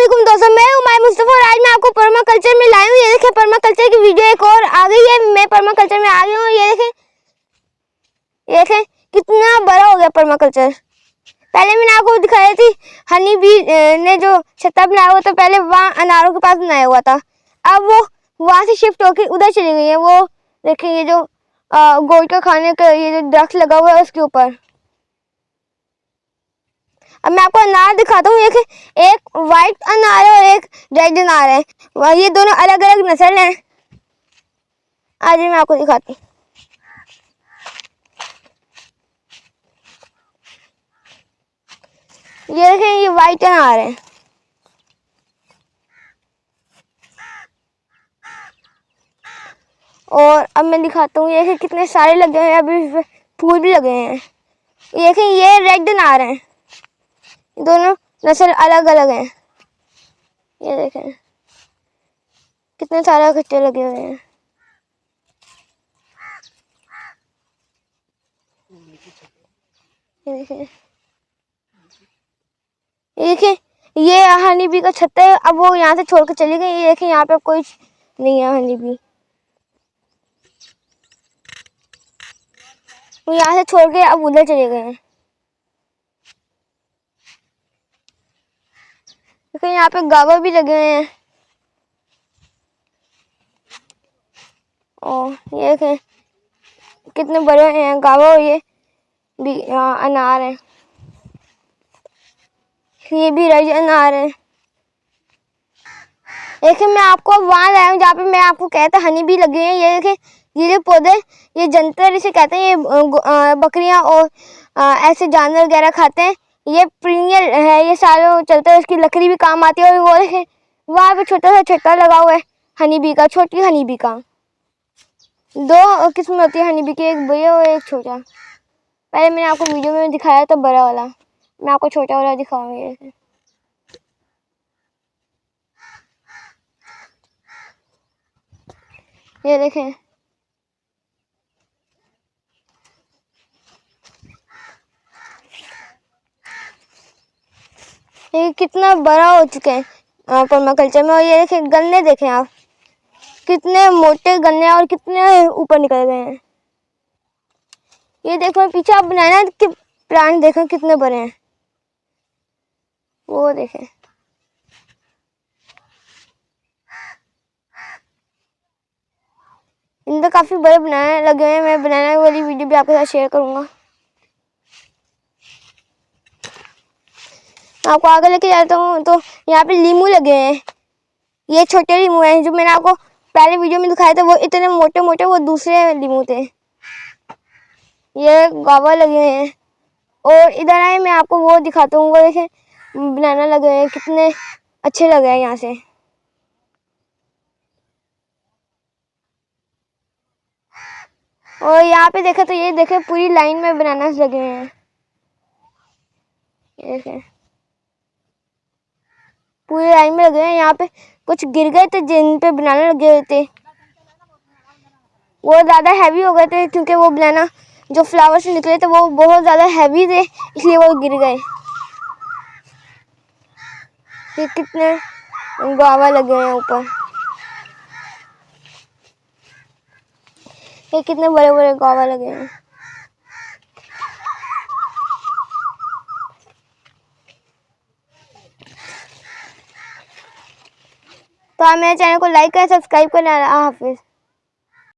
वालेकुम दोस्तों, मैं उमर मुस्तफा और आज मैं आपको पर्माकल्चर में लाई हूँ। ये देखें पर्माकल्चर की वीडियो एक और आ गई है। मैं पर्माकल्चर में आ गई हूँ। ये देखें कितना बड़ा हो गया पर्माकल्चर। पहले मैंने आपको दिखाई थी हनी बी ने जो छत्ता बनाया हुआ था, पहले वहाँ अनारों के पास बनाया हुआ था। अब वो वहाँ से शिफ्ट होकर उधर चली गई है। वो देखें ये जो गोट का खाने का ये जो दरख्त लगा हुआ है उसके ऊपर। अब मैं आपको अनार दिखाता हूँ। एक व्हाइट अनार है और एक रेड अनार है। ये दोनों अलग अलग नस्ल हैं। आज मैं आपको दिखाती हूँ। ये देखें ये व्हाइट अनार है। और अब मैं दिखाता हूँ। ये कितने सारे लगे हैं, अभी फूल भी लगे हैं। ये देखें ये रेड अनार है। दोनों नस्ल अलग अलग हैं। ये देखें कितने सारे कच्चे लगे हुए हैं। ये देखें ये हनी बी का छत्ता है। अब वो यहाँ से छोड़ कर चली गई। ये देखें यहाँ पे कोई नहीं है हनी बी। वो यहाँ से छोड़ के अब उधर चले गए हैं। देखिए यहाँ पे गावा भी लगे हुए हैं। और ये देखें कितने बड़े हैं गावा। और ये भी अनार है। ये भी रेड अनार है। देखिए मैं आपको वहां लाया हूँ जहाँ पे मैं आपको कहता हनी भी लगे हैं। ये देखें ये जो पौधे ये जंतर इसे कहते हैं। ये बकरियां और ऐसे जानवर वगैरह खाते हैं। ये प्रीनियल है, ये सालों चलता है। उसकी लकड़ी भी काम आती है। और वो देखें वहाँ पे छोटा सा छत्ता लगा हुआ है हनी बी का, छोटी हनी बी का। दो किस्म होती है हनी बी की, एक बड़ा और एक छोटा। पहले मैंने आपको वीडियो में दिखाया था बड़ा वाला, मैं आपको छोटा वाला दिखाऊंगी। ये देखें ये कितना बड़ा हो चुके हैं पर्माकल्चर में। और ये देखें गन्ने, देखें आप कितने मोटे गन्ने और कितने ऊपर निकल गए हैं। ये देखो पीछे आप बनाना के प्लांट देखो कितने बड़े हैं। वो देखें इनका काफी बड़े बनाने लगे हैं। मैं बनाने वाली वीडियो भी आपके साथ शेयर करूंगा। आपको आगे लेके जाता हूँ तो यहाँ पे लीमू लगे हैं। ये छोटे लीमू हैं जो मैंने आपको पहले वीडियो में दिखाया था। वो इतने मोटे मोटे वो दूसरे लीमू थे। ये गावा लगे हैं। और इधर आए मैं आपको वो दिखाता हूँ। वो देखें बनाना लगे हैं, कितने अच्छे लगे हैं यहाँ से। और यहाँ पे देखे तो ये देखे पूरी लाइन में बनाना लगे हैं। ये देखें पूरी लाइन में लगे हैं। यहाँ पे कुछ गिर गए थे जिन पे बनाना लगे हुए थे। वो ज़्यादा हैवी हो गए थे क्योंकि वो बनाना जो फ्लावर से निकले थे वो बहुत ज़्यादा हैवी थे, इसलिए वो गिर गए। ये कितने गावा लगे हैं ऊपर। ये कितने बड़े बड़े गावा लगे हैं। तो आप मेरे चैनल को लाइक करें, सब्सक्राइब करें। अल्लाह हाफिज़।